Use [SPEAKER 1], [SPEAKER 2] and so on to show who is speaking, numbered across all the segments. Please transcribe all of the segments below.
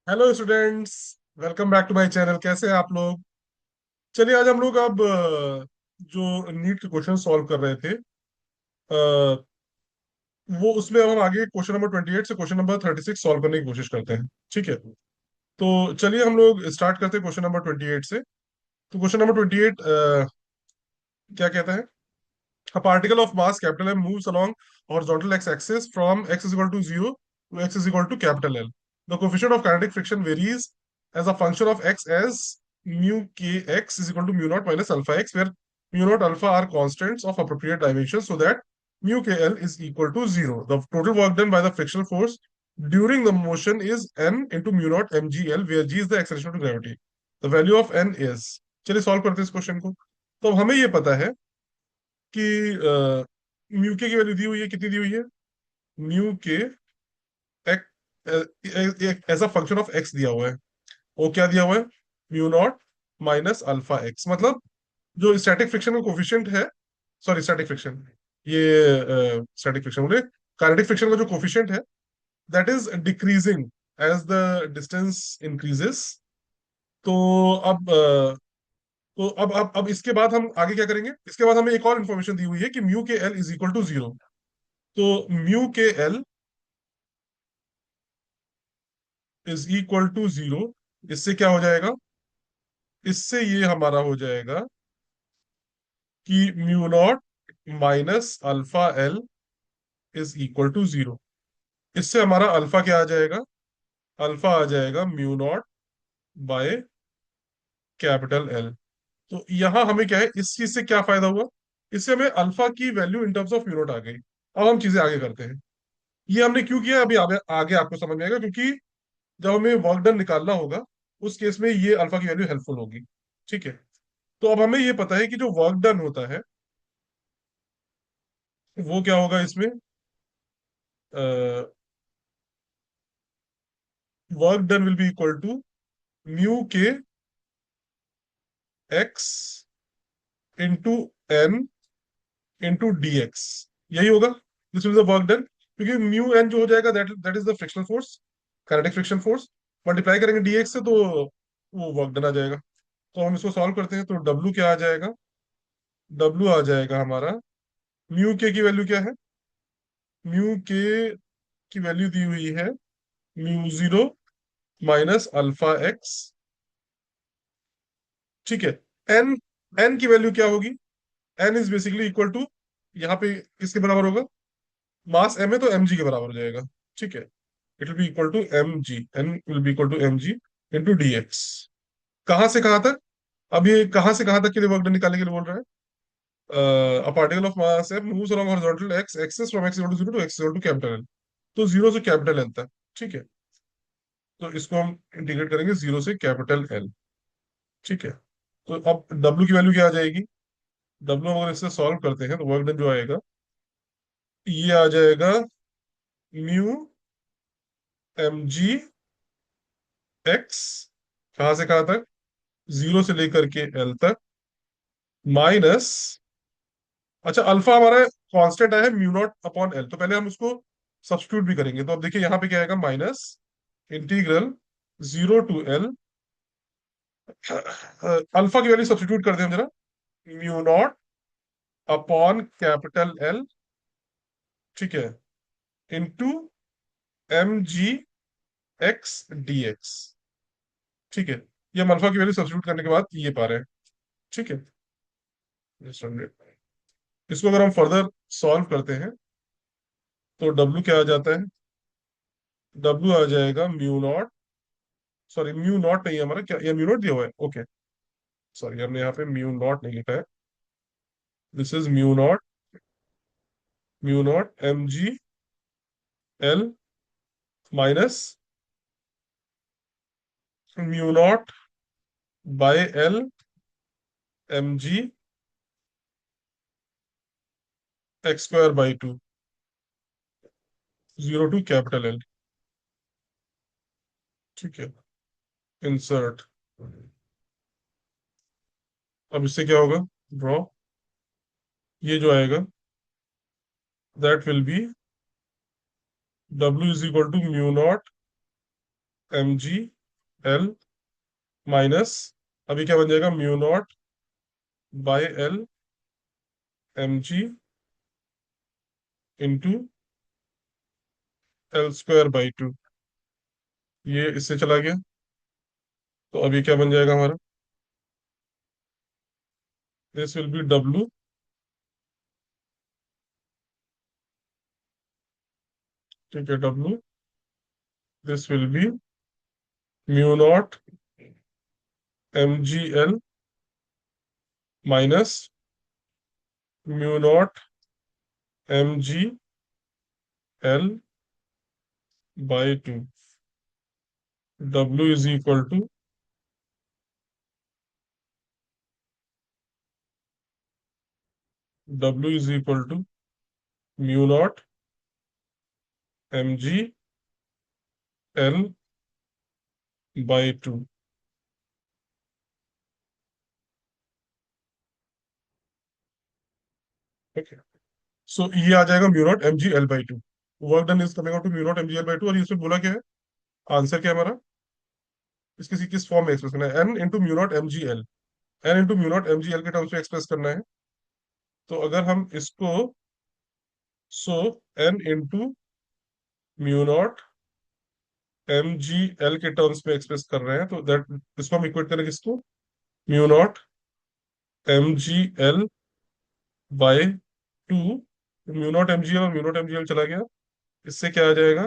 [SPEAKER 1] Hello students. Welcome back to my channel. कैसे हैं आप लोग? चलिए आज हम लोग अब जो नीट के क्वेश्चन सॉल्व कर रहे थे, वो उसमें अब हम आगे क्वेश्चन नंबर 28 से क्वेश्चन नंबर 36 सॉल्व करने की कोशिश करते हैं। ठीक है, तो चलिए हम लोग स्टार्ट करते हैं क्वेश्चन नंबर 28 से। तो क्वेश्चन नंबर 28 क्या कहता है? A particle of mass capital M moves along horizontal x-axis from x is equal to 0 to x is equal to capital L. The coefficient of kinetic friction varies as a function of x as mu kx is equal to mu naught minus alpha x, where mu naught alpha are constants of appropriate dimensions, so that mu kl is equal to 0. The total work done by the frictional force during the motion is n into mu naught mgl, where g is the acceleration to gravity. The value of n is, चलिए solve करते हैं इस question को। तो हमें ये पता है कि म्यू के की वैल्यू दी हुई है, कितनी दी हुई है? म्यू के as a function of x दिया हुआ है। वो क्या दिया हुआ है? Mu naught minus alpha x. मतलब जो स्टैटिक फ्रिक्शन का कोफिशिएंट है, सॉरी स्टैटिक फ्रिक्शन, ये स्टैटिक फ्रिक्शन बोले, काइनेटिक फ्रिक्शन का जो कोफिशिएंट है, that is decreasing as the distance increases. तो अब अब इसके बाद हम आगे क्या करेंगे? इसके बाद हमें एक और इंफॉर्मेशन दी हुई है कि म्यू के एल इज इक्वल टू 0। तो म्यू के एल इज इक्वल टू 0। इससे क्या हो जाएगा? इससे ये हमारा हो जाएगा कि mu naught minus alpha L is equal to 0। इससे हमारा अल्फा क्या आ जाएगा? अल्फा आ जाएगा mu naught by capital L. तो यहां हमें क्या है, इस चीज से क्या फायदा हुआ? इससे हमें अल्फा की value in terms of mu naught आ गई। अब हम चीजें आगे करते हैं। ये हमने क्यों किया अभी आगे आगे आपको समझ में आएगा, क्योंकि जब हमें वर्क डन निकालना होगा, उस केस में ये अल्फा की वैल्यू हेल्पफुल होगी। ठीक है, तो अब हमें ये पता है कि जो वर्क डन होता है वो क्या होगा इसमें? Work done will be equal to mu के x into n into d x. यही होगा, this will the work done. क्योंकि म्यू एन जो हो जाएगा, that that is the frictional force, kinetic friction force. Multiply करेंगे डी एक्स से तो वो वर्क डन आ जाएगा। तो हम इसको सॉल्व करते हैं, तो डब्ल्यू क्या आ जाएगा? डब्ल्यू आ जाएगा हमारा, म्यू के की वैल्यू क्या है? म्यू के की वैल्यू दी हुई है mu zero minus alpha x. ठीक है, एन, एन की वैल्यू क्या होगी? N is basically equal to, यहाँ पे किसके बराबर होगा? मास एम है तो एम जी के बराबर हो जाएगा। ठीक है, it will be equal to m g, N will be equal to m g into d x. कहां से कहां तक? अब ये कहां से कहां तक के लिए वर्क डन निकालने के लिए बोल रहा है? A particle of mass m moves along horizontal x axis from x equal to 0 to x equal to capital L. तो 0 से कैपिटल एल तक। ठीक है, तो इसको हम इंटीग्रेट करेंगे 0 से कैपिटल एल। ठीक है, तो अब डब्ल्यू की वैल्यू क्या आ जाएगी? डब्ल्यू अगर इससे सॉल्व करते हैं तो वर्क डन जो आएगा, ये आ जाएगा म्यू एम जी एक्स, कहां से कहां तक? 0 से लेकर के एल तक, माइनस, अच्छा अल्फा हमारा कांस्टेंट आया है म्यू नॉट अपॉन एल, तो पहले हम उसको सब्स्टिट्यूट भी करेंगे। तो अब देखिए यहाँ पे क्या आएगा, minus integral 0 to L, alpha की वैल्यू सब्स्टिट्यूट कर दें हम जरा, mu naught upon capital L. ठीक है, into m g x d x. ठीक है, ये हम अल्फा की वैल्यू सब्स्टिट्यूट करने के बाद ये पा रहे हैं। ठीक है, इसको अगर हम फर्दर सॉल्व करते हैं तो डब्ल्यू क्या आ जाता है? डब्ल्यू आ जाएगा mu not, sorry mu naught नहीं है हमारा, क्या ये म्यू नॉट दिया हुआ है? ओके, सॉरी हमने यहाँ पे म्यू नॉट नहीं लिखा है। This is mu naught m g L minus mu naught by L m g x square by two, 0 to capital L. ठीक है, इंसर्ट। अब इससे क्या होगा? ड्रॉ, ये जो आएगा that will be W is equal to mu naught m g L minus, अभी क्या बन जाएगा, mu naught by L m g into L square by two. ये इससे चला गया, तो अभी क्या बन जाएगा हमारा, दिस विल बी डब्लू, ठीक है, W, this will be mu naught m g L minus mu naught m g l by two. W is equal to, W is equal to mu naught m g l by two. Okay, so ये आ जाएगा mu naught m g l by two. Work done is coming out to mu naught m g l by two, और इसमें बोला क्या है, answer क्या है हमारा, इसकी किस फॉर्म में एक्सप्रेस करना है, n into mu naught m g l, n into mu naught m g l के टर्म्स में एक्सप्रेस करना है। तो अगर हम इसको, so n into mu naught m g l के टर्म्स में एक्सप्रेस कर रहे हैं, तो दैट, इसको हम इक्वेट करें किसको, mu naught m g l by two, mu naught m g l और mu naught m g l चला गया, इससे क्या आ जाएगा,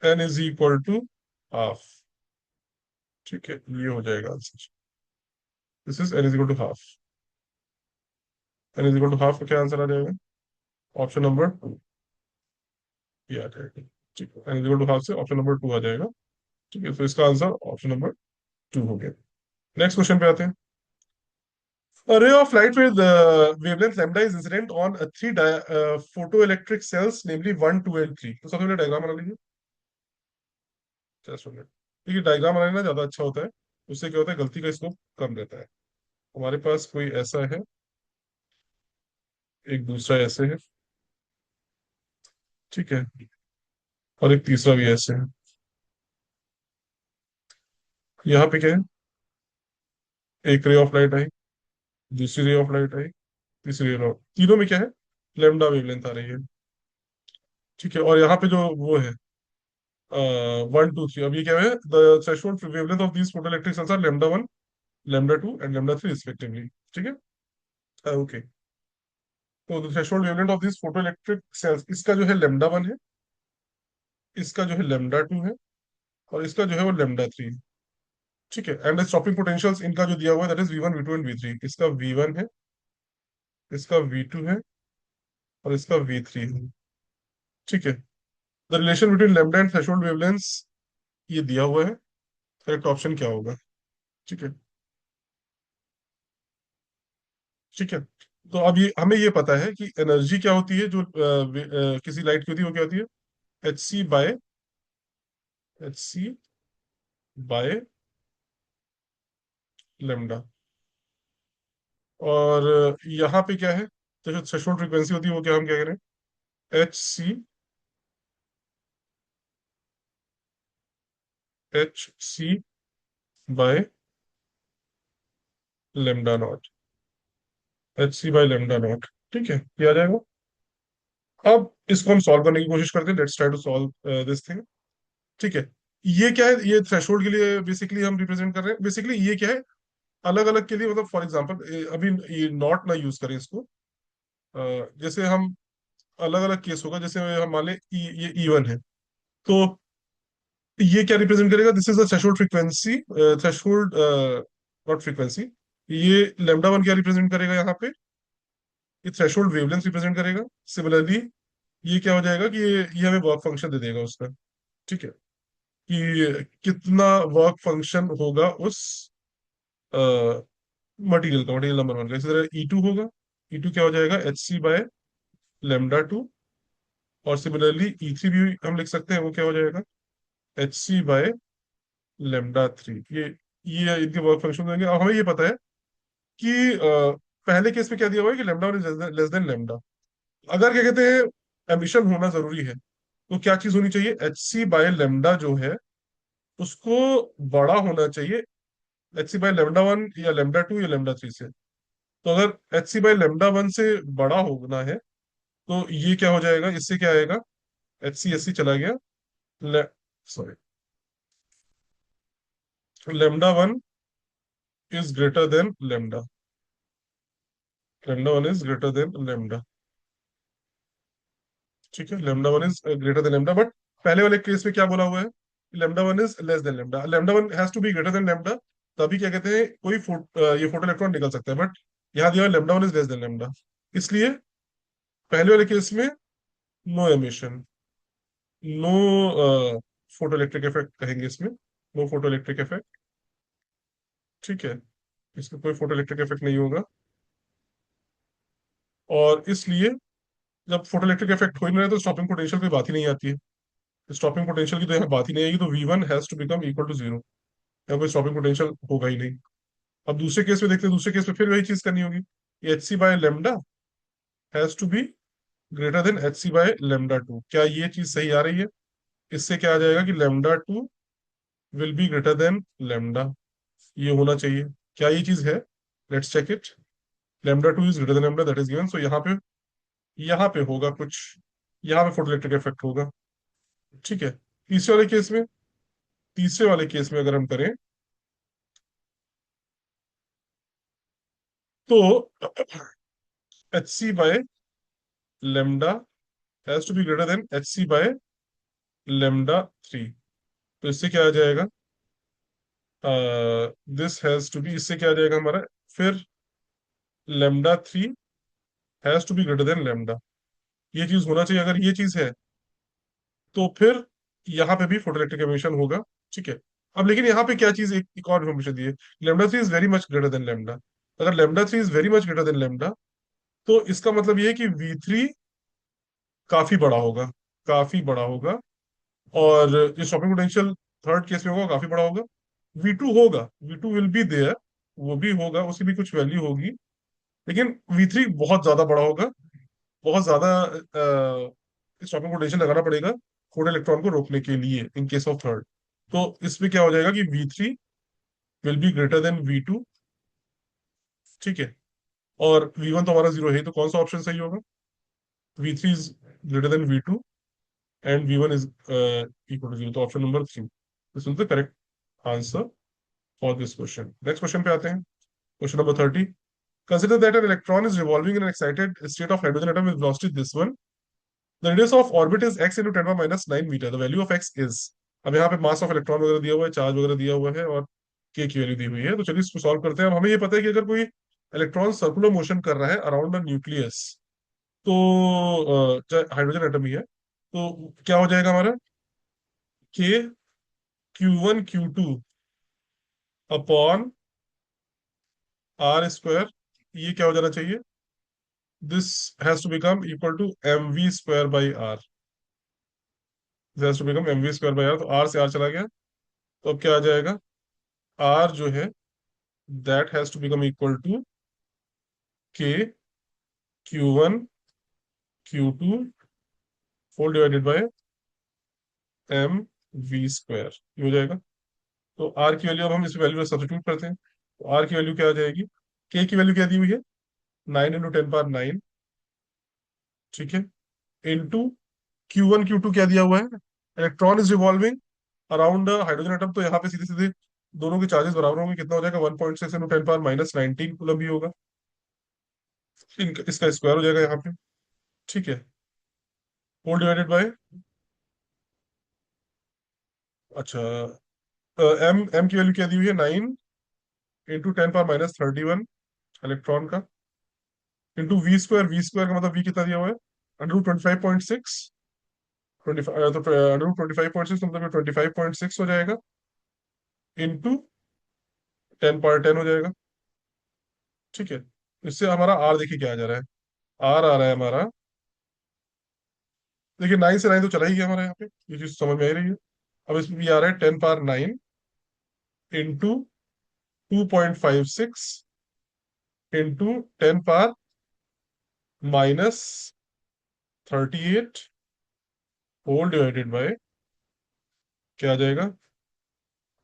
[SPEAKER 1] n is equal to half. ठीक है, ये हो जाएगा answer, this is n is equal to half. N is equal to half का क्या आंसर आ जाएगा, ऑप्शन नंबर टू, ये आ जाएगा। ठीक है, N is equal to half से ऑप्शन नंबर टू आ जाएगा। ठीक है, तो इसका आंसर ऑप्शन नंबर टू हो गया। नेक्स्ट क्वेश्चन पे आते हैं। A ray of light with wavelength lambda is incident on three photoelectric cells, namely 1, 2 and 3। तो सबसे पहले डायग्राम बना लीजिए, जस्ट मिनट। देखिए, डायग्राम बनाना ज्यादा अच्छा होता है, उससे क्या होता है, गलती का स्कोप कम रहता है। हमारे पास कोई ऐसा है, एक दूसरा ऐसे है, ठीक है, और एक तीसरा भी ऐसे है। यहाँ पे क्या है, एक रे ऑफ लाइट आई, दूसरी रे ऑफ लाइट आई, तीसरी रे ऑफ, तीनों में क्या है, लेमडा वेवलेंथ आ रही है। ठीक है, और यहाँ पे जो वो है 1, 2, 3, अब ये क्या है, the threshold wavelength of these photoelectric cells are lambda 1, lambda 2 and lambda 3 respectively. ठीक है, ओके। तो the threshold wavelength of this photoelectric cells, इसका जो है लेमडा 1 है, इसका जो है लेमडा 2 है, और इसका जो है वो लेमडा 3 है। ठीक है, एंड स्टॉपिंग पोटेंशियल्स इनका जो दिया हुआ है, that is V1, V2 and V3। इसका V1 है, इसका V2 है, और इसका V3 है। ठीक है, the relation between lambda and threshold wavelengths ये दिया हुआ है, करेक्ट ऑप्शन क्या होगा। ठीक है, ठीक है, तो अब ये हमें ये पता है कि एनर्जी क्या होती है जो किसी लाइट की होती है, वो क्या होती है, h c by, h c by lambda. और यहाँ पे क्या है, तो जो थ्रेशोल्ड फ्रीक्वेंसी होती है वो क्या, हम क्या करें, h c, h c by lambda naught, h c by lambda naught. ठीक है, ये आ जाएगा। अब इसको हम सॉल्व करने की कोशिश करते हैं, let's try to solve this thing. ठीक है, ये क्या है, ये थ्रेशोल्ड के लिए बेसिकली हम रिप्रेजेंट कर रहे हैं। बेसिकली ये क्या है, अलग अलग के लिए, मतलब फॉर एग्जांपल अभी ये नॉट ना यूज करें इसको, जैसे हम अलग अलग केस होगा, जैसे हम मान लें ये E1 है, तो ये क्या रिप्रेजेंट करेगा, this is the threshold frequency, threshold not frequency, ये लेमडा 1 क्या रिप्रेजेंट करेगा यहाँ पे, ये थ्रेशोल्ड वेवलेंथ रिप्रेजेंट करेगा। सिमिलरली ये क्या हो जाएगा कि ये हमें वर्क फंक्शन दे देगा उसका। ठीक है, कि कितना वर्क फंक्शन होगा उस मटेरियल का, मटेरियल नंबर 1 का। इसी तरह E2 होगा, E2 क्या हो जाएगा, एच सी बाय लेमडा 2, और सिमिलरली E3 भी हम लिख सकते हैं, वो क्या हो जाएगा, एच सी बाय लेमडा 3। ये इनके वर्क फंक्शन देंगे। अब हमें ये पता है कि पहले केस में क्या दिया हुआ है कि lambda 1 is less than lambda. अगर क्या कहते हैं एमिशन होना जरूरी है, तो क्या चीज होनी चाहिए, एच सी बाय लेमडा जो है उसको बड़ा होना चाहिए h c by lambda one या लेमडा टू या लेमडा थ्री से। तो अगर h c by lambda one से बड़ा होना है तो ये क्या हो जाएगा, इससे क्या आएगा, एच सी चला गया, ले, sorry, lambda one is greater than lambda, lambda one is greater than lambda. ठीक है, lambda one is greater than lambda, but पहले वाले केस में क्या बोला हुआ है, lambda one is less than lambda, lambda one has to be greater than lambda, तभी क्या कहते हैं कोई ये फोटो इलेक्ट्रॉन निकल सकता है, बट यहाँ दिया lambda one is less than lambda, इसलिए पहले वाले केस में no emission, no photo electric effect कहेंगे इसमें, नो फोटो इलेक्ट्रिक इफेक्ट। ठीक है, इसमें कोई फोटो इलेक्ट्रिक इफेक्ट नहीं होगा, और इसलिए जब फोटो इलेक्ट्रिक इफेक्ट हो ही नहीं रहा है तो स्टॉपिंग पोटेंशियल की बात ही नहीं आती है। स्टॉपिंग पोटेंशियल की तो यहाँ बात ही नहीं आएगी, तो V1 has to become equal to zero, यहाँ कोई स्टॉपिंग पोटेंशियल होगा ही नहीं। अब दूसरे केस में देखते हैं, दूसरे केस में फिर वही चीज करनी होगी, h c by lambda has to be greater than h c by lambda two. क्या ये चीज सही आ रही है? इससे क्या आ जाएगा कि lambda two will be greater than lambda, ये होना चाहिए। क्या ये चीज है? Let's check it. Lambda two is greater than lambda, that is given, so यहाँ पे होगा कुछ, यहाँ पे फोटोइलेक्ट्रिक इफेक्ट होगा। ठीक है, तीसरे वाले केस में अगर हम करें तो h c by lambda has to be greater than h c by lambda three. तो इससे क्या आ जाएगा, दिस हैज टू बी, इससे क्या आ जाएगा हमारा, फिर lambda three has to be greater than lambda, ये चीज होना चाहिए। अगर ये चीज है तो फिर यहाँ पे भी फोटोइलेक्ट्रिक एमिशन होगा। ठीक है, अब लेकिन यहाँ पे क्या चीज, एक और इन्फॉर्मेशन दी है, lambda three is very much greater than lambda. अगर lambda three is very much greater than lambda तो इसका मतलब ये है कि वी थ्री काफी बड़ा होगा, काफी बड़ा होगा, और जो शॉपिंग पोटेंशियल थर्ड केस में होगा काफी बड़ा होगा। वी टू होगा, v two will be there, वो भी होगा, उसकी भी कुछ वैल्यू होगी, लेकिन वी थ्री बहुत ज्यादा बड़ा होगा, बहुत ज्यादा शॉपिंग पोटेंशियल लगाना पड़ेगा फोटो इलेक्ट्रॉन को रोकने के लिए इन केस ऑफ थर्ड। तो इसमें क्या हो जाएगा कि v three will be greater than we two. ठीक है, और वी वन तो हमारा जीरो है, तो कौन सा ऑप्शन सही होगा, V three is greater than we two and V one is equal to zero, तो option number three, this is the correct answer for this question. Next question पे आते हैं, question number 30। Consider that an electron is revolving in an excited state of hydrogen atom with velocity this one. The radius of orbit is x into 10 power minus 9 meter. The value of x is, अब यहाँ पे mass of electron वगैरह दिया हुआ है, charge वगैरह दिया हुआ है, और के की वैल्यू दी हुई है। तो चलिए इसको सॉल्व करते हैं। अब हमें ये पता है कि अगर कोई इलेक्ट्रॉन सर्कुलर मोशन कर रहा है अराउंड अ न्यूक्लियस, तो हाइड्रोजन एटम ही है, तो क्या हो जाएगा हमारा, k Q one Q two upon r square, ये क्या हो जाना चाहिए, this has to become equal to m we square by r, this has to become m we square by r. तो आर से आर चला गया, तो अब क्या आ जाएगा, आर जो है that has to become equal to K Q one Q two whole divided by M we square, ये हो जाएगा। तो आर की वैल्यू अब हम इस वैल्यू में सब्स्टिट्यूट करते हैं, तो आर की वैल्यू क्या आ जाएगी, के की वैल्यू क्या दी हुई है, 9 × 10⁻⁹। ठीक है, इंटू Q1 Q2 क्या दिया हुआ है, electron is revolving around hydrogen atom, तो यहाँ पे सीधे सीधे दोनों के चार्जेस बराबर होंगे, कितना हो जाएगा, 1.6 × 10⁻−19 कूलम भी होगा, इसका स्क्वायर हो जाएगा यहाँ पे। ठीक है, होल डिवाइडेड बाय, अच्छा, एम एम की वैल्यू क्या दी हुई है, 9 × 10⁻−31 इलेक्ट्रॉन का, इंटू वी स्क्वायर का मतलब वी कितना दिया हुआ है, √25.6, 25, तो √25.6 मतलब 25.6 हो जाएगा, इंटू 10/10 हो जाएगा। ठीक है, इससे हमारा आर देखिए क्या आ जा रहा है, आर आ रहा है हमारा, देखिए 9 से 9 तो चला ही गया हमारा, यहाँ पे ये चीज समझ में आ रही है। अब इसमें भी आ रहा है 10⁻9 into 2.56 into 10⁻−38 whole divided by, क्या आ जाएगा,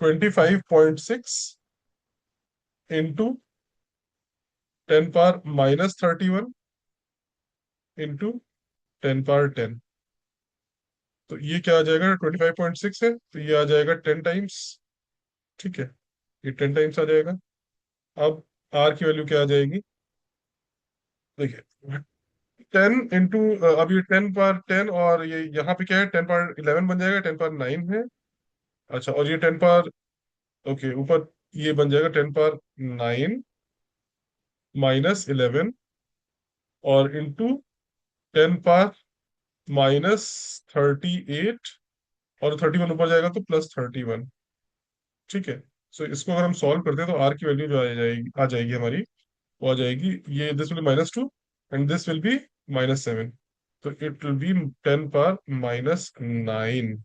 [SPEAKER 1] 25.6 इंटू 10 पावर -31 इंटू 10 पावर 10। तो ये क्या आ जाएगा, 25.6 है तो ये आ जाएगा 10 टाइम्स। ठीक है, ये 10 टाइम्स आ जाएगा। अब आर की वैल्यू क्या आ जाएगी, देखिए 10 इंटू, अब ये 10 पावर 10 और ये यहाँ पे क्या है, 10 पावर 11 बन जाएगा, 10 पावर 9 है। अच्छा, और ये 10 पावर, ओके ऊपर ये बन जाएगा 10 पावर 9 -11 और इंटू 10 पावर -38 और 31 ऊपर जाएगा तो +31। ठीक है, सो इसको अगर हम सॉल्व करते हैं तो आर की वैल्यू जो आ जाएगी हमारी, वो आ जाएगी, ये this will be -2 and this will B -7। तो इट विल बी 10 पावर -9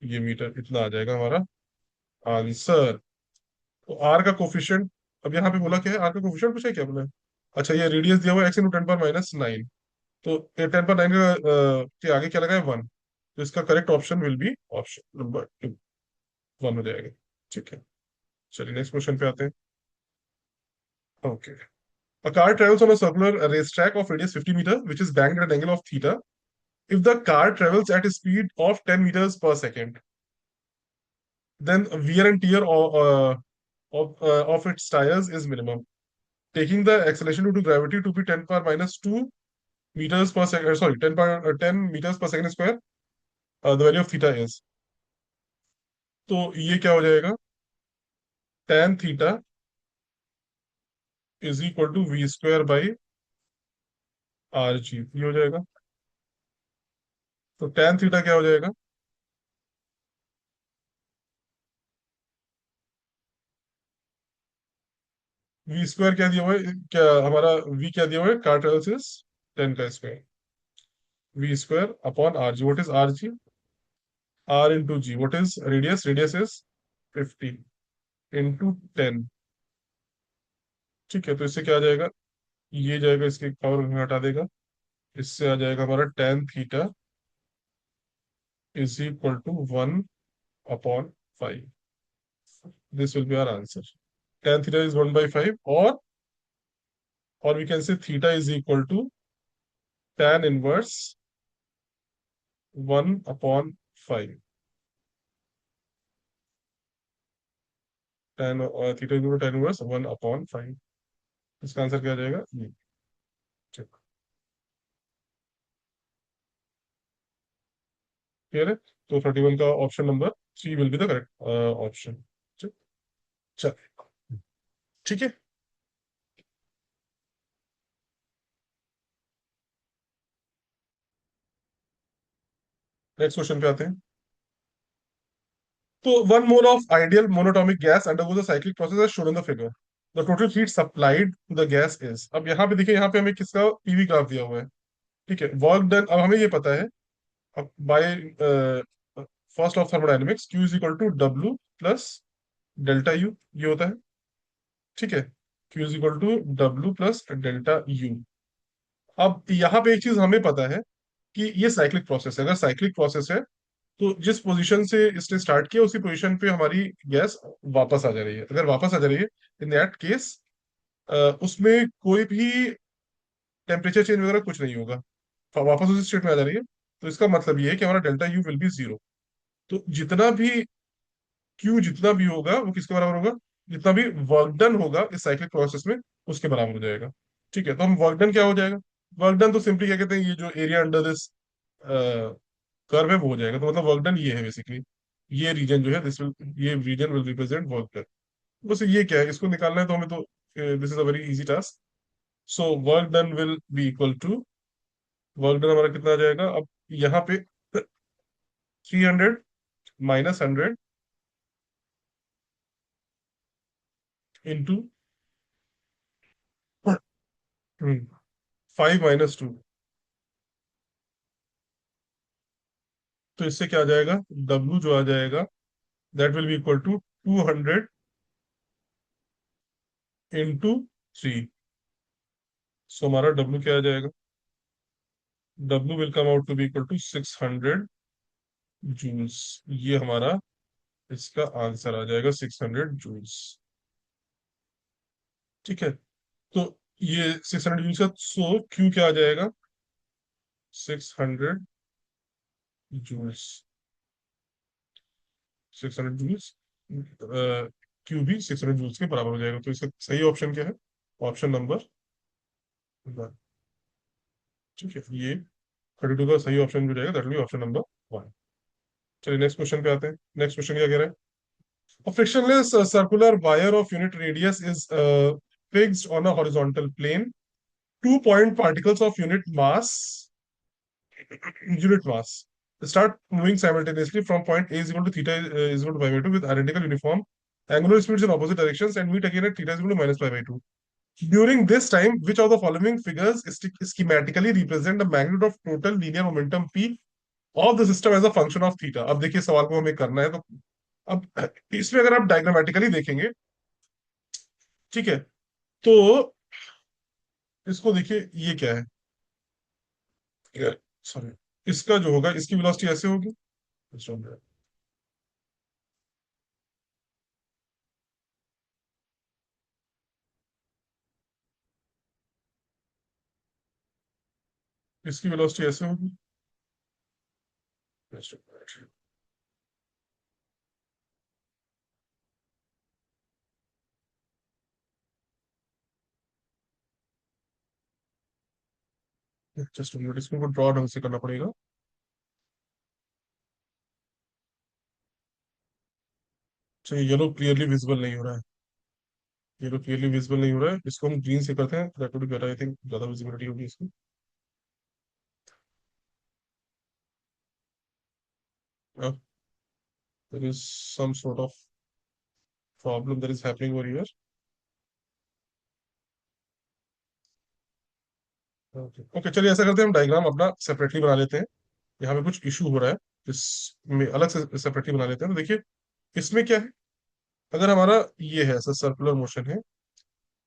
[SPEAKER 1] ये मीटर, इतना आ जाएगा हमारा आंसर। तो आर का कोफिशिएंट, अब यहाँ पे बोला क्या है, आर का कोफिशिएंट पूछा है क्या बोला है? अच्छा, ये रेडियस दिया हुआ है x इंटू 10 पावर -9, तो 10 पावर 9 का के आगे क्या लगा है, 1। तो इसका correct option will be option number 2, 1 हो जाएगा। ठीक है, चलिए नेक्स्ट क्वेश्चन पे आते हैं। Okay, a car travels on a circular racetrack of radius 50 meters, which is banked at an angle of theta. If the car travels at a speed of 10 meters per second, then wear and tear of its tires is minimum. Taking the acceleration due to gravity to be 10 power -2 meters per second, sorry, 10 meters per second square, the value of theta is। तो ये क्या हो जाएगा, tan theta is equal to v² by r g, ये हो जाएगा। तो tan theta क्या हो जाएगा, v² क्या दिया हुआ है, क्या हमारा v क्या दिया हुआ है, कार ट्रेवल्स इज 10 का square, v² upon r g, what is r g, r into g, what is radius, radius is 50 into 10। ठीक है, तो इससे क्या आ जाएगा, ये जाएगा, इसके पावर हटा देगा, इससे आ जाएगा हमारा tan theta is equal to 1/5। This will be our answer. tan theta is 1/5, और we can say theta is equal to tan inverse 1/5। tan theta is tan inverse 1/5। इसका आंसर क्या आ जाएगा, ये। ठीक, क्लियर है। तो 31 का option number 3 will be the correct option. ठीक, चल, ठीक है। नेक्स्ट क्वेश्चन पे आते हैं। तो 1 mole of ideal monatomic gas undergoes the cyclic process as shown in the figure. The total heat supplied to the gas is. अब यहाँ पे देखिए, यहाँ पे हमें किसका पीवी ग्राफ दिया हुआ है। ठीक है, वर्क डन, अब हमें ये पता है, अब by first of thermodynamics, Q is equal to W plus delta U, ये होता है। ठीक है, Q is equal to W plus delta U. अब यहाँ पे एक चीज हमें पता है कि ये साइक्लिक प्रोसेस है। अगर साइक्लिक प्रोसेस है तो जिस पोजीशन से इसने स्टार्ट किया उसी पोजीशन पे हमारी गैस वापस आ जा रही है। अगर वापस आ जा रही है, इन दैट केस उसमें कोई भी टेम्परेचर चेंज वगैरह कुछ नहीं होगा, वापस उसी स्टेट में आ जा रही है। तो इसका मतलब ये है कि हमारा डेल्टा यू विल बी 0। तो जितना भी क्यू जितना भी होगा वो किसके बराबर होगा, जितना भी वर्क डन होगा इस साइक्लिक प्रोसेस में उसके बराबर हो जाएगा। ठीक है, तो हम वर्क डन क्या हो जाएगा, वर्क डन तो सिंपली क्या कहते हैं, ये जो एरिया अंडर दिस कर्व है वो हो जाएगा। तो मतलब वर्क डन ये है बेसिकली, ये रीजन जो है दिस विल, ये region will represent work done. बस ये क्या है, इसको निकालना है तो हमें तो this is a very easy task. So work done will be equal to, work done हमारा कितना आ जाएगा, अब यहाँ पे 300 - 100 इंटू 5 - 2। तो इससे क्या आ जाएगा, W जो आ जाएगा that will be equal to 200 into 3। So हमारा W क्या आ जाएगा, W will come out to be equal to 600 joules. ये हमारा इसका आंसर आ जाएगा 600 जूल्स। ठीक है, तो ये 600 जूल्स का, सो क्यू क्या आ जाएगा? 600 जूल्स। 600 जूल्स, क्यू भी 600 जूल्स के बराबर हो जाएगा। तो इसका सही ऑप्शन क्या है? Option number 1। ठीक है, ये 32 का सही ऑप्शन जो रहेगा that will be option number 1। चलिए नेक्स्ट क्वेश्चन पे आते हैं। नेक्स्ट क्वेश्चन क्या कह रहा है? A frictionless circular wire of unit radius is fixed on a horizontal plane. Two point particles of unit mass start moving simultaneously from point A is equal to theta is equal to pi by 2 with identical uniform angular speeds in opposite directions and meet again at theta is equal to minus pi by 2. During this time, which of the following figures schematically represent the magnitude of total linear momentum P of the system as a function of theta? अब देखिए सवाल को हमें करना है, तो अब इसमें अगर आप डायग्रामेटिकली देखेंगे, ठीक है, तो इसको देखिए, ये क्या है? सॉरी, इसका जो होगा, इसकी वेलोसिटी ऐसे होगी। इसकी वेलोसिटी ऐसे होगी। जस्ट मिनट, इसको ड्रॉ ढंग से करना पड़ेगा। अच्छा, ये येलो क्लियरली विजिबल नहीं हो रहा है। येलो क्लियरली विजिबल नहीं हो रहा है, इसको हम ग्रीन से करते हैं, that would be better, I think ज्यादा विजिबिलिटी होगी इसकी। There is some sort of problem that is happening over here. Okay, चलिए ऐसा करते हैं, हम डायग्राम अपना सेपरेटली बना लेते हैं। यहाँ पे कुछ इशू हो रहा है, इसमें अलग से सेपरेटली बना लेते हैं। तो देखिए, इसमें क्या है? अगर हमारा ये है, ऐसा सर्कुलर मोशन है,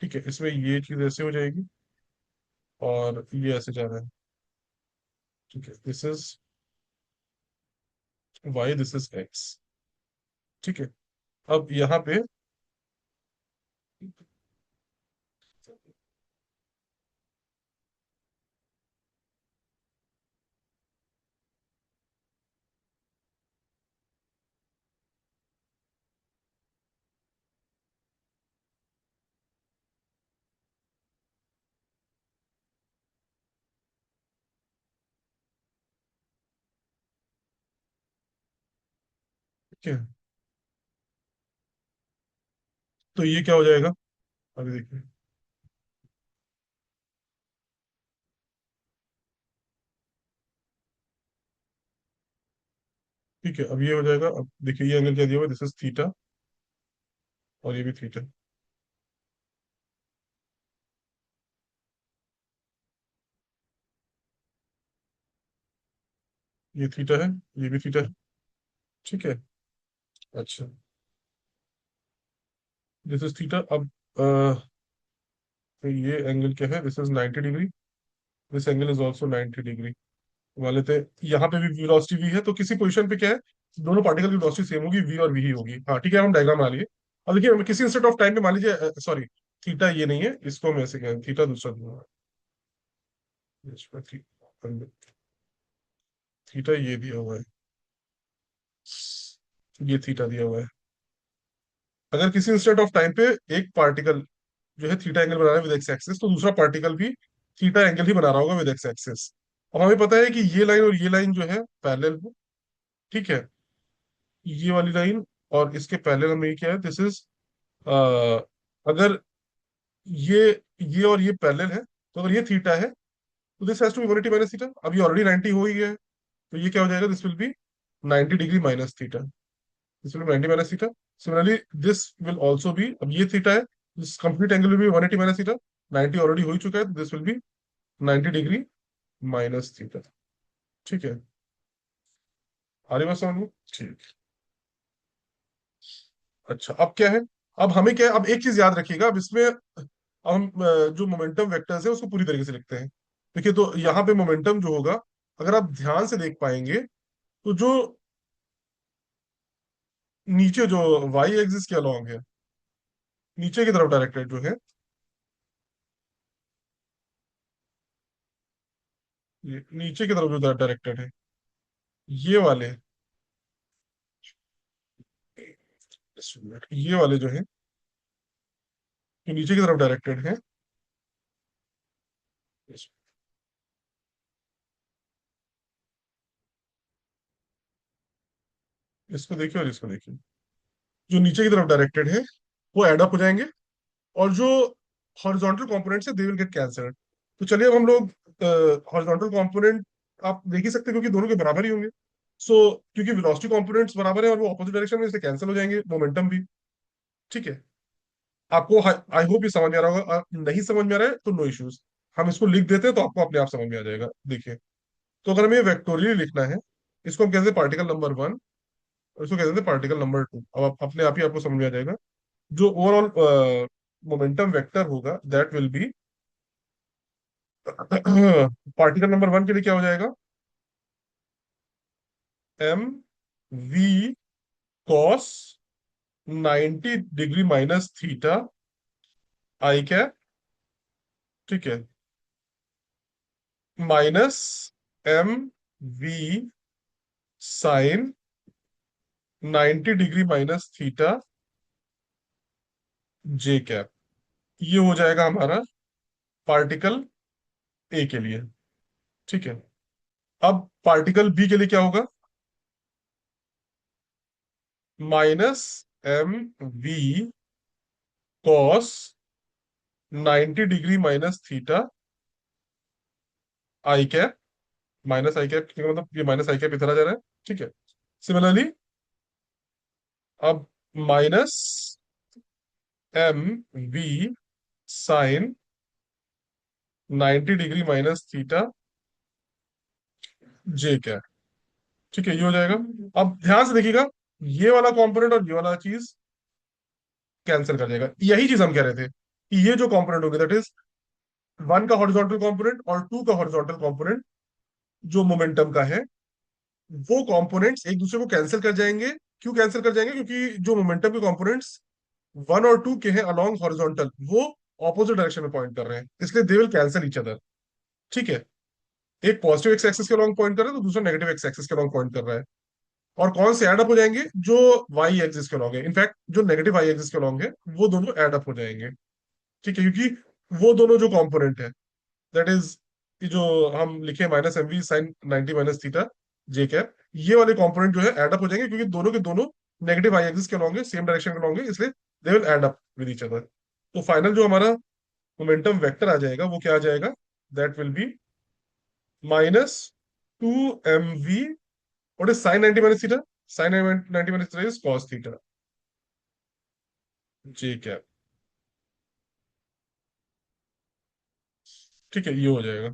[SPEAKER 1] ठीक है, इसमें ये चीज ऐसे हो जाएगी और ये ऐसे जा रहा है। ठीक है, this is y, this is x. ठीक है, अब यहाँ पे ठीक है, तो ये क्या हो जाएगा? अभी देखिए, ठीक है, अब ये हो जाएगा। अब देखिए, ये एंगल क्या दिया हुआ है, दिस इज थीटा, और ये भी थीटा। ये थीटा है, ये भी थीटा है। ठीक है, अच्छा, दिस इज थीटा। अब तो ये एंगल क्या है? This is 90 degree, this angle is also 90 degree. मान लेते हैं यहाँ पे भी वेलोसिटी वी है, तो किसी पोजीशन पे क्या है, दोनों पार्टिकल की वेलोसिटी सेम होगी, वी और वी ही होगी। हाँ ठीक है, हम डायग्राम बना लिए। अब देखिए, हम किसी इंस्टेंट ऑफ टाइम पे मान लीजिए, सॉरी, थीटा ये नहीं है, इसको हम ऐसे कहें, थीटा दूसरा दूंगा। थीटा ये दिया हुआ है, ये थीटा दिया हुआ है। अगर किसी इंस्टेंट ऑफ टाइम पे एक पार्टिकल जो है थीटा एंगल बना रहा है विद एक्स एक्सिस, तो दूसरा पार्टिकल भी थीटा एंगल ही बना रहा होगा विद एक्स एक्सिस। अब हमें पता है कि ये लाइन और ये लाइन जो है पैरेलल है। ठीक है, ये वाली लाइन और इसके पैरेलल हमें ये क्या है, दिस इज, अगर ये ये और ये पैरेलल है, तो अगर ये थीटा है, तो this has to be 180 minus theta. अब ये ऑलरेडी 90 हो ही गया है, तो ये क्या हो जाएगा, this will B 90 degree minus theta. This will B 90 minus theta. Similarly this will also be, अब ये थीटा है, this complete angle will be 180 minus theta. 90 already हो ही चुका है, तो this will B 90 degree minus theta. ठीक है, आ रही बात समझ में? ठीक। अच्छा, अब क्या है? अब हमें क्या है, अब एक चीज याद रखिएगा, अब इसमें अब हम जो मोमेंटम वेक्टर्स है उसको पूरी तरीके से लिखते हैं। देखिए, तो यहाँ पे मोमेंटम जो होगा, अगर आप ध्यान से देख पाएंगे, तो जो नीचे जो वाई एक्सिस के अलॉन्ग है, नीचे की तरफ डायरेक्टेड जो है, ये नीचे की तरफ जो डायरेक्टेड है, ये वाले, ये वाले जो है, जो नीचे की तरफ डायरेक्टेड है, इसको देखिए और इसको देखिए, जो नीचे की तरफ डायरेक्टेड है वो एड अप हो जाएंगे, और जो हॉरिजॉन्टल कंपोनेंट्स है दे विल गेट कैंसल्ड। तो चलिए अब हम लोग हॉरिजॉन्टल कंपोनेंट आप देख ही सकते हैं, क्योंकि दोनों के बराबर ही होंगे। सो क्योंकि वेलोसिटी कंपोनेंट्स बराबर है और वो ऑपोजिट डायरेक्शन में, इसलिए कैंसिल हो जाएंगे, मोमेंटम भी। ठीक है, आपको आई होप ये समझ में आ रहा होगा। नहीं समझ में आ रहा है तो नो इश्यूज, हम इसको लिख देते हैं तो आपको अपने आप समझ में आ जाएगा। देखिए, तो अगर हमें वेक्टोरियली लिखना है, इसको हम कहते हैं पार्टिकल नंबर वन, और इसको कहते हैं पार्टिकल नंबर टू। अब अपने आप ही आपको समझ में आ जाएगा। जो ओवरऑल मोमेंटम वेक्टर होगा that will be, particle number one के लिए क्या हो जाएगा, m v cos 90 degree minus theta i cap, ठीक है, minus m v sine 90 degree minus theta j cap. ये हो जाएगा हमारा पार्टिकल ए के लिए। ठीक है, अब पार्टिकल बी के लिए क्या होगा, minus m v cos 90 degree minus theta i cap, minus i cap मतलब ये माइनस आई कैप इधर आ जा रहा है। ठीक है, सिमिलरली अब minus m v sine 90 degree minus theta j cap. ठीक है, ये हो जाएगा। अब ध्यान से देखिएगा, ये वाला कंपोनेंट और ये वाला चीज कैंसिल कर जाएगा। यही चीज हम कह रहे थे कि ये जो कंपोनेंट होंगे, दैट इज वन का हॉरिजॉन्टल कंपोनेंट और टू का हॉरिजॉन्टल कंपोनेंट जो मोमेंटम का है, वो कंपोनेंट्स एक दूसरे को कैंसिल कर जाएंगे। क्यों कैंसिल कर जाएंगे, क्योंकि जो मोमेंटम के कंपोनेंट्स वन और टू के हैं अलोंग हॉरिजॉन्टल, वो ऑपोजिट डायरेक्शन में पॉइंट कर रहे हैं, इसलिए they will cancel each other. ठीक है, एक पॉजिटिव एक्स एक्सिस के लॉन्ग पॉइंट कर रहा है तो दूसरा नेगेटिव एक्स एक्सिस के लॉन्ग पॉइंट कर रहा है। और कौन से एड अप हो जाएंगे, जो वाई एक्सिस के लॉन्ग है, इनफैक्ट जो नेगेटिव वाई एक्सिस के लॉन्ग है, वो दोनों एड अप हो जाएंगे। ठीक है, क्योंकि वो दोनों जो कंपोनेंट है, दैट इज जो हम लिखे minus m v sine 90 - theta j cap, ये वाले कंपोनेंट जो है एड अप हो जाएंगे, क्योंकि दोनों के दोनों नेगेटिव वाई एक्सिस के लॉन्ग है, सेम डायरेक्शन के लॉन्ग है, इसलिए they will add up with each other. तो फाइनल जो हमारा मोमेंटम वेक्टर आ जाएगा वो क्या आ जाएगा, that will be -2 mv, what is sine 90 - theta, sine 90 - theta is cos theta j cap. ठीक है, ये हो जाएगा,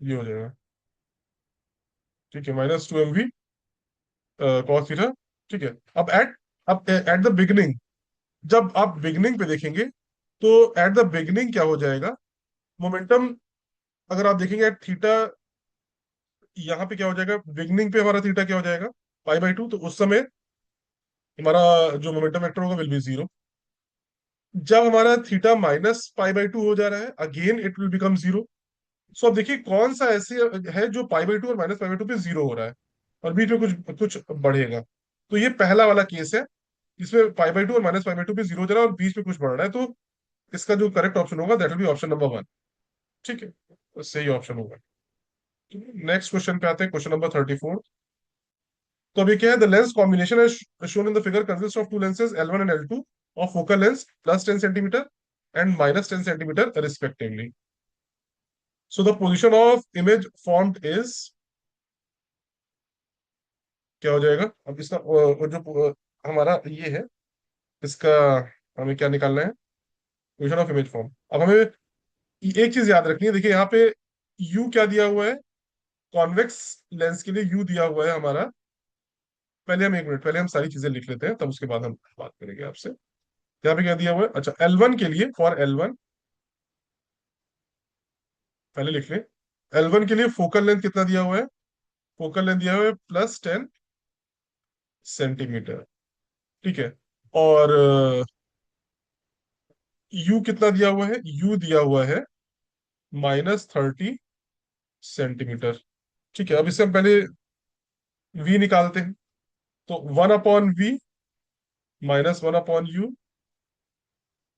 [SPEAKER 1] ये हो जाएगा। ठीक है, -2 mv कॉस थीटा। ठीक है, अब एट द बिगनिंग, जब आप बिगनिंग पे देखेंगे तो एट द बिगनिंग क्या हो जाएगा, मोमेंटम, अगर आप देखेंगे एट थीटा, यहाँ पे क्या हो जाएगा, बिगनिंग पे हमारा थीटा क्या हो जाएगा, π/2, तो उस समय हमारा जो मोमेंटम वेक्टर होगा विल बी जीरो। जब हमारा थीटा -π/2 हो जा रहा है, again it will become zero. So अब देखिए कौन सा ऐसे है जो π/2 और -π/2 पे जीरो हो रहा है, और बीच में कुछ कुछ बढ़ेगा। तो ये पहला वाला केस है, इसमें π/2 और -π/2 पे जीरो हो जा रहा है और बीच में कुछ बढ़ रहा है। तो इसका जो करेक्ट ऑप्शन होगा that will be option number one. ठीक है, तो सही ऑप्शन होगा। नेक्स्ट क्वेश्चन पे आते हैं, क्वेश्चन नंबर 34। तो अभी क्या है, the lens combination shown in the figure consist of to lenses L1 and L2 of focal length +10 centimetre and -10 centimetre respectively. So the position of image formed is, क्या हो जाएगा, अब इसका जो हमारा ये है, इसका हमें क्या निकालना है, पोजिशन ऑफ इमेज फॉर्म। अब हमें एक चीज याद रखनी है, देखिए यहाँ पे यू क्या दिया हुआ है, कॉन्वेक्स लेंस के लिए यू दिया हुआ है हमारा। पहले हम एक मिनट, पहले हम सारी चीजें लिख लेते हैं, तब उसके बाद हम बात करेंगे आपसे। यहाँ पे क्या दिया हुआ है, अच्छा L1 के लिए, फॉर L1 पहले लिख लें, L1 के लिए फोकल लेंथ कितना दिया हुआ है? फोकल लेंथ दिया हुआ है +10 सेंटीमीटर। ठीक है। और यू कितना दिया हुआ है? यू दिया हुआ है -30 सेंटीमीटर। ठीक है, अब इससे हम पहले वी निकालते हैं। तो 1/v -1/u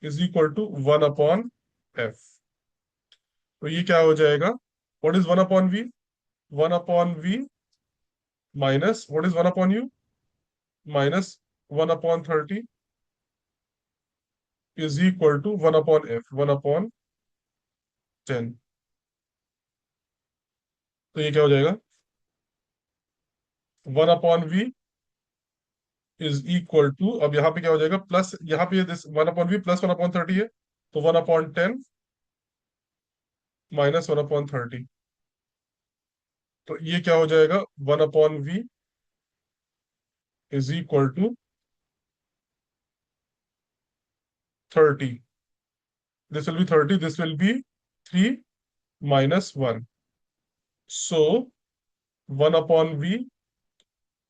[SPEAKER 1] =1/f। तो ये क्या हो जाएगा? What is 1/v? 1/v minus what is 1/u? -1/30 =1/f, 1/10। तो ये क्या हो जाएगा? 1/v अब यहाँ पे क्या हो जाएगा? प्लस, यहाँ पे दिस 1/v प्लस 1/30 है, तो 1/10 -1/30। तो ये क्या हो जाएगा? 1/v =30। This will be 30, this will be 3 minus 1. So 1/v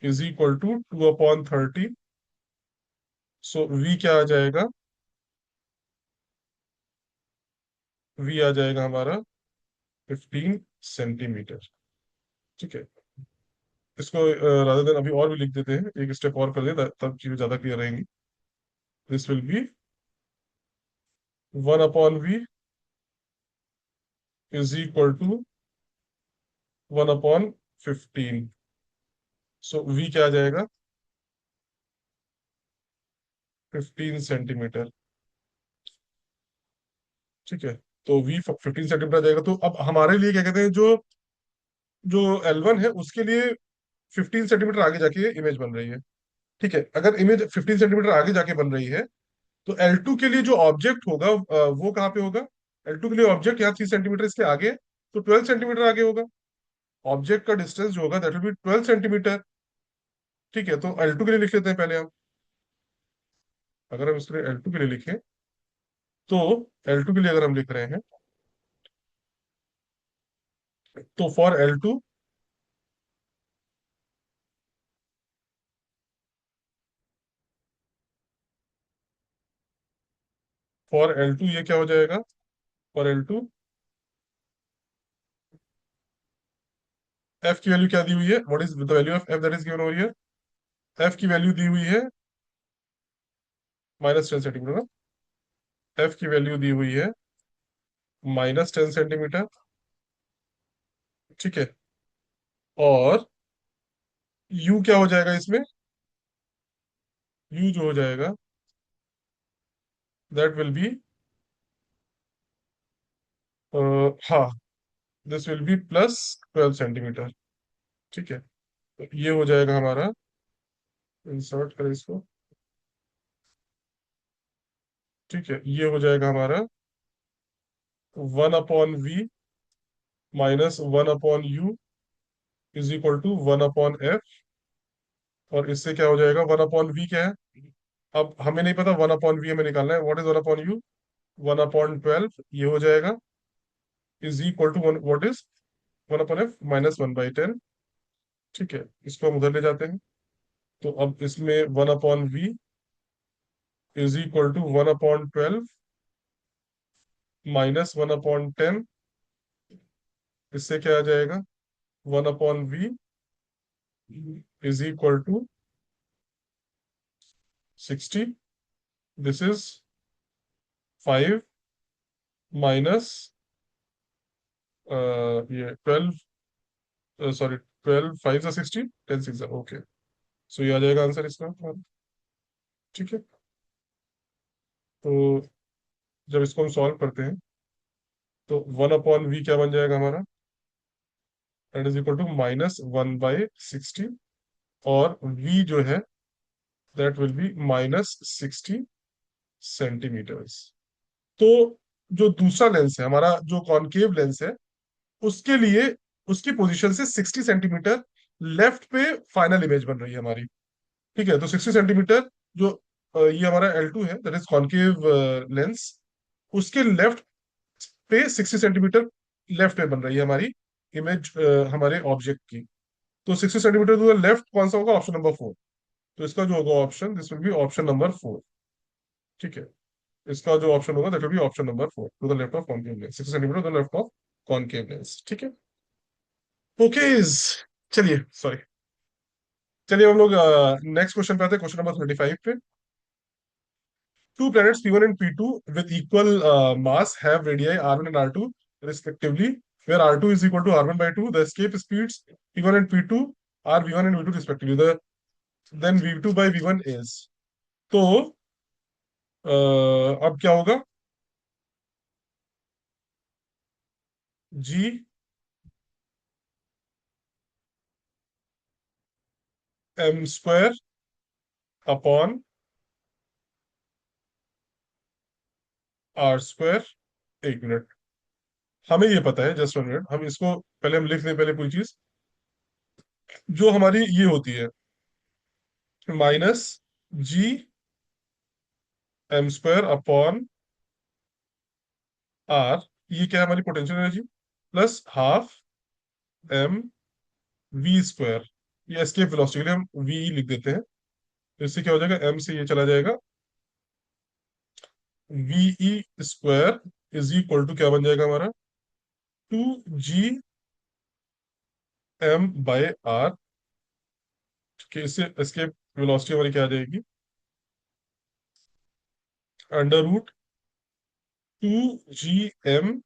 [SPEAKER 1] =2/30। So v क्या आ जाएगा? v आ जाएगा हमारा 15 सेंटीमीटर। ठीक है, इसको रादर देन अभी और भी लिख देते हैं, एक स्टेप और कर दें, तब चीजें ज्यादा क्लियर रहेंगी। This will B 1/v =1/15। So v क्या आ जाएगा? 15 सेंटीमीटर। ठीक है, तो v 15 सेंटीमीटर आ जाएगा। तो अब हमारे लिए क्या कहते हैं, जो जो L1 है उसके लिए 15 सेंटीमीटर आगे जाके इमेज बन रही है। ठीक है, अगर इमेज 15 सेंटीमीटर आगे जाके बन रही है, तो L2 के लिए जो ऑब्जेक्ट होगा वो कहाँ पे होगा? L2 के लिए ऑब्जेक्ट यहाँ 3 सेंटीमीटर इसके आगे, तो 12 सेंटीमीटर आगे होगा। ऑब्जेक्ट का डिस्टेंस जो होगा दैट विल बी 12 सेंटीमीटर। ठीक है, तो L2 के लिए लिख लेते हैं पहले हम। अगर हम इसके लिए L2 के लिए लिखें, तो L2 के लिए अगर हम लिख रहे हैं, तो फॉर L2 ये क्या हो जाएगा? फॉर L2 f की वैल्यू क्या दी हुई है? What is the value of f that is given over here? f की वैल्यू दी हुई है -10 सेंटीमीटर। f की वैल्यू दी हुई है -10 सेंटीमीटर। ठीक है, और u क्या हो जाएगा इसमें? u जो हो जाएगा दैट विल बी, हाँ, दिस विल बी +12 सेंटीमीटर। ठीक है, तो ये हो जाएगा हमारा, इंसर्ट करें इसको। ठीक है, ये हो जाएगा हमारा 1/v -1/u =1/f। और इससे क्या हो जाएगा? 1/v क्या है? अब हमें नहीं पता, 1/v हमें निकालना है। What is 1/u? 1/12 ये हो जाएगा, =1, व्हाट इज 1/f -1/10। ठीक है, इसको हम उधर ले जाते हैं। तो अब इसमें 1/v =1/12 -1/10। इससे क्या आ जाएगा? 1/v =60। दिस इज 5 माइनस ये 12, सॉरी 12, 5 से 60, 10 6 ओके। सो ये आ जाएगा आंसर इसका। ठीक है, तो जब इसको हम सॉल्व करते हैं, तो 1/v क्या बन जाएगा हमारा? That is equal to -1/60। और v जो है दैट विल बी -60 सेंटीमीटर्स। तो जो दूसरा लेंस है हमारा, जो कॉनकेव लेंस है, उसके लिए उसकी पोजीशन से 60 सेंटीमीटर लेफ्ट पे फाइनल इमेज बन रही है हमारी। ठीक है, तो 60 सेंटीमीटर जो ये हमारा L2 है दैट इज कॉनकेव लेंस, उसके लेफ्ट पे 60 सेंटीमीटर लेफ्ट पे बन रही है हमारी इमेज हमारे ऑब्जेक्ट की। तो 60 सेंटीमीटर टू द लेफ्ट कौन सा होगा? Option number 4। तो इसका जो होगा option, this will be option number 4। ठीक है, इसका जो ऑप्शन होगा that will be option number 4, to the left of concave lens, 60 centimetre to the left of concave lens. ठीक है, ओके। चलिए, सॉरी, चलिए हम लोग नेक्स्ट क्वेश्चन पे आते हैं, क्वेश्चन नंबर 35 पे। Two planets P1 and P2 with equal mass have radii R1 and R2 respectively, where R2 is equal to R1 by 2. The escape speeds P1 and P2 are V1 and V2 respectively. Then V2 by V1 is. तो अब क्या होगा? G m square upon R square. एक minute, हमें ये पता है, just 1 minute, हम इसको पहले हम लिख दें, पहले पूरी चीज जो हमारी ये होती है, minus g m square upon r, ये क्या है? हमारी potential energy, plus half m we square. ये एस्केप वेलोसिटी के लिए हम वी लिख देते हैं। तो इससे क्या हो जाएगा? एम से ये चला जाएगा, v square is equal to क्या बन जाएगा हमारा? 2 जी एम बाय आर। ठीक है, इससे एस्केप वेलोसिटी हमारी क्या आ जाएगी? Under root 2 g m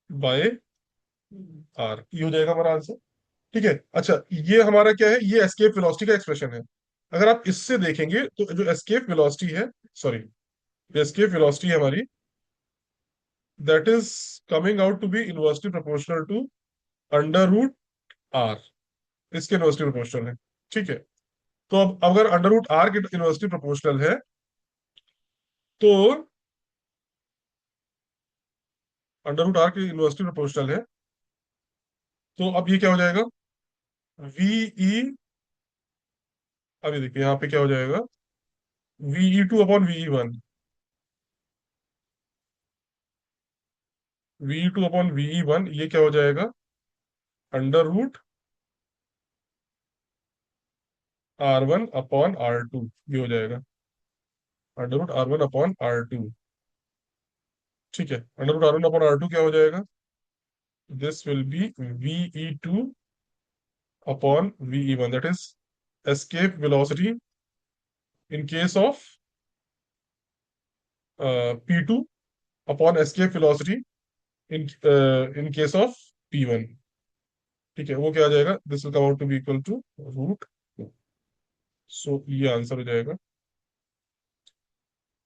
[SPEAKER 1] by r, ये हो जाएगा हमारा आंसर। ठीक है, अच्छा, ये हमारा क्या है? ये एस्केप वेलोसिटी का एक्सप्रेशन है। अगर आप इससे देखेंगे तो जो एस्केप वेलोसिटी है, सॉरी, एस्केप वेलोसिटी है हमारी, that is coming out to be inversely proportional to under root r. इसके इनवर्सली प्रोपोर्शनल है। ठीक है, तो अब अगर अंडर रूट आर के इनवर्सली प्रोपोर्शनल है, तो अंडर रूट आर के इनवर्सली प्रोपोर्शनल है, तो अब ये क्या हो जाएगा? वीई, अभी देखिए यहाँ पे क्या हो जाएगा? वी टू अपॉन वी1, वी2 अपॉन वी1, ये क्या हो जाएगा? Under root R1 upon R2, ये हो जाएगा under root R1 upon R2। ठीक है, under root R1 upon R2 क्या हो जाएगा? This will be VE2 upon VE1, that is escape velocity in case of P2 upon escape velocity in in case of P1। ठीक है, वो क्या आ जाएगा? This will come out to be equal to root. So ये answer हो जाएगा,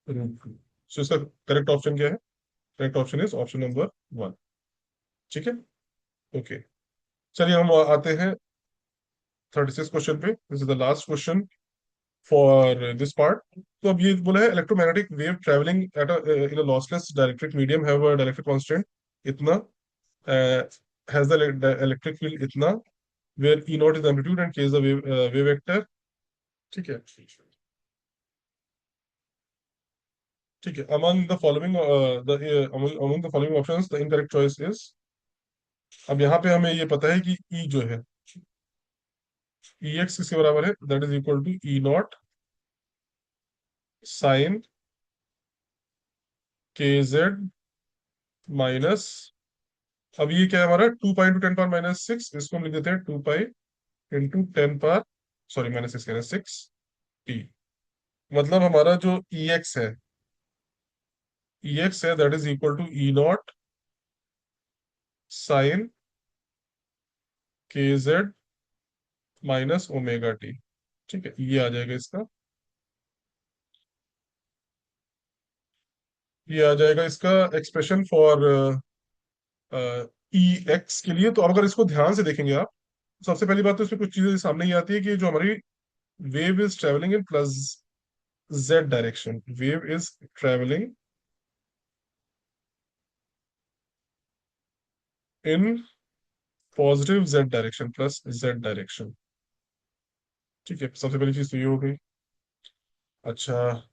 [SPEAKER 1] root 2। सो इसका करेक्ट ऑप्शन क्या है? Correct option is option number 1। ठीक है, ओके। चलिए हम आते हैं 36 क्वेश्चन पे। This is the last question for this part. तो अब ये बोला है, electromagnetic wave travelling at in a lossless dielectric medium have a dielectric constant इतना, हैज द इलेक्ट्रिक फील्ड इतना, where e naught is amplitude and k is the wave vector. ठीक है, ठीक है, among the following among the following options the incorrect choice is। अब यहाँ पे हमें ये पता है कि E जो है, ई एक्स किसके बराबर है? That is equal to E0 sine k z minus, अब ये क्या है हमारा? 2 पाई इंटू 10 पावर -6, इसको हम लिख देते हैं 2 pi into 10 power, sorry -6 t. मतलब हमारा जो ई एक्स है that is equal to E0 sine k z -omega t. ठीक है, ये आ जाएगा इसका, ये आ जाएगा इसका एक्सप्रेशन फॉर ई एक्स के लिए। तो अब अगर इसको ध्यान से देखेंगे आप, सबसे पहली बात तो इसमें कुछ चीजें सामने ही आती है कि जो हमारी wave is travelling in plus Z direction, wave is travelling in positive Z direction, plus Z direction. ठीक है, सबसे पहली चीज तो ये हो गई। अच्छा,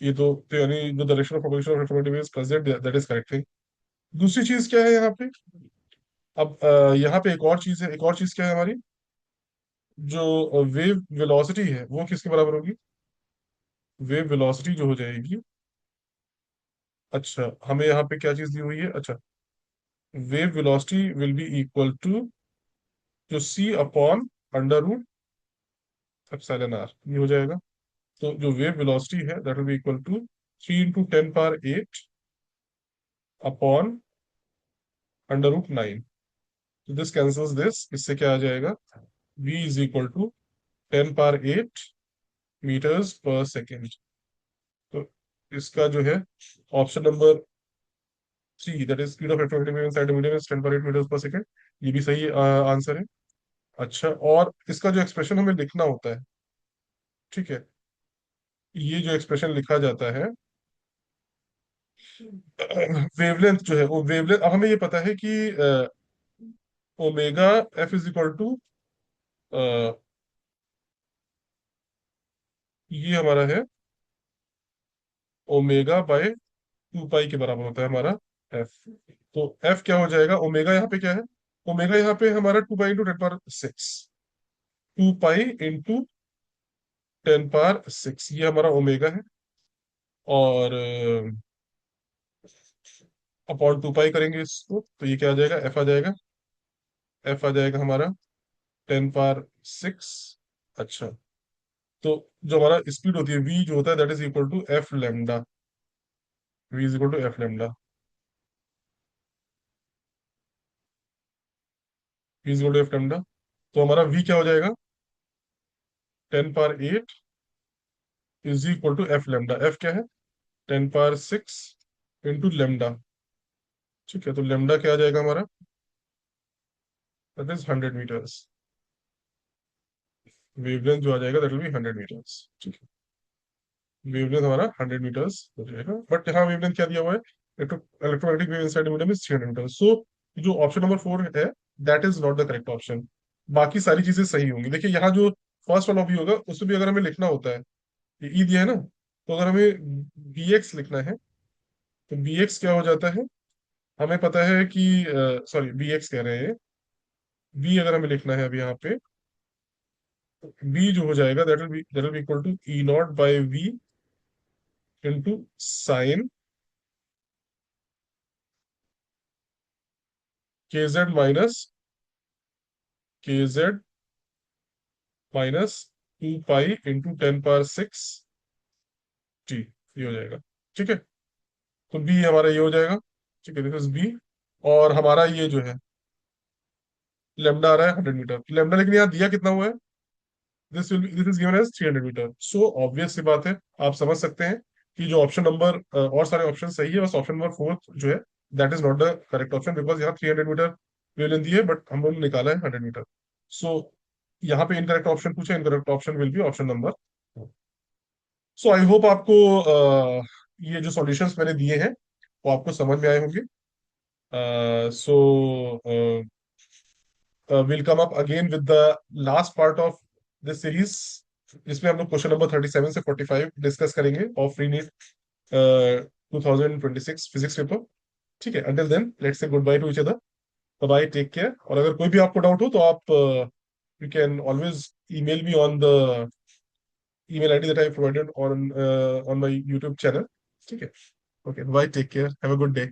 [SPEAKER 1] ये तो यानी the direction of propagation of electromagnetic waves plus Z, that is correct thing. दूसरी चीज क्या है यहाँ पे? अब यहाँ पे एक और चीज है, एक और चीज क्या है हमारी, जो वेव वेलोसिटी है वो किसके बराबर होगी? वेव वेलोसिटी जो हो जाएगी, अच्छा हमें यहाँ पे क्या चीज दी हुई है, अच्छा wave velocity will be equal to जो C upon under root epsilon R, ये हो जाएगा। तो जो वेव वेलोसिटी है that will be equal to 3 × 10⁸ upon under root 9। तो दिस कैंसल्स दिस, इससे क्या आ जाएगा, v is equal to 10⁸ metres पर सेकेंड। तो इसका जो है option number 3, that is speed of electromagnetic wave inside medium is 10⁸मीटर्स पर सेकेंड, ये भी सही आंसर है। अच्छा, और इसका जो एक्सप्रेशन हमें लिखना होता है, ठीक है, ये जो एक्सप्रेशन लिखा जाता है, वेवलेंथ जो है वो वेवलेंथ, अब हमें ये पता है कि omega f is equal to, ये हमारा है ओमेगा बाय 2 पाई के बराबर होता है हमारा एफ। तो एफ क्या हो जाएगा, ओमेगा यहाँ पे क्या है, ओमेगा यहाँ पे हमारा 2 पाई × 10⁶, 2 पाई × 10⁶, ये हमारा ओमेगा है। और अपॉन 2 पाई करेंगे इसको, तो ये क्या आ जाएगा, एफ आ जाएगा, एफ आ जाएगा हमारा 10⁶। अच्छा, तो जो हमारा स्पीड होती है v जो होता है that is equal to f lambda, v is equal to f lambda, v is equal to f lambda. तो हमारा v क्या हो जाएगा, 10⁸ is equal to f lambda, f क्या है, 10⁶ इंटू लेमडा। ठीक है, तो लेमडा क्या आ जाएगा हमारा, दैट इज 100 मीटर्स। वेवलेंथ जो आ जाएगा दैट विल बी 100 मीटर्स। ठीक है, वेवलेंथ हमारा 100 मीटर्स हो जाएगा, बट यहाँ वेवलेंथ क्या दिया हुआ है, electromagnetic wave inside medium is 300 metres. So जो ऑप्शन नंबर 4 है that is not the correct option. बाकी सारी चीजें सही होंगी। देखिए यहाँ जो फर्स्ट वाला भी होगा उसमें भी अगर हमें लिखना होता है, ये ई दिया है ना, तो अगर हमें बी एक्स लिखना है तो बी एक्स क्या हो जाता है, हमें पता है कि, सॉरी बी एक्स कह रहे हैं, बी अगर हमें लिखना है अभी यहाँ पे, बी जो हो जाएगा that will be equal to E0/v into sine k z minus 2 pi × 10⁶ t, ये हो जाएगा। ठीक है, तो बी हमारा ये हो जाएगा। ठीक है, दिस इज बी। और हमारा ये जो है लेमडा आ रहा है 100 मीटर, लेमडा लेकिन यहाँ दिया कितना हुआ है, this is given as 300 metre. So obvious सी बात है, आप समझ सकते हैं कि जो ऑप्शन नंबर, और सारे ऑप्शन सही है, बस ऑप्शन नंबर 4 जो है that is not the correct option, because यहाँ 300 मीटर वेवलेंथ दी है बट हम लोगों ने निकाला है 100 मीटर। सो यहाँ पे इनकरेक्ट ऑप्शन पूछा, incorrect option will be option number. So I hope आपको ये जो सॉल्यूशंस मैंने दिए हैं वो आपको समझ में आए होंगे। So will come up again with the last part of this series, जिसमें हम लोग क्वेश्चन नंबर 37 से 45 डिस्कस करेंगे of free NEET 2026 physics paper. ठीक है, until then let's say goodbye to each other, bye, take care. और अगर कोई भी आपको डाउट हो तो आप you can always email me on the email ID that I provided on my YouTube channel. ठीक है, okay, bye, take care, have a good day.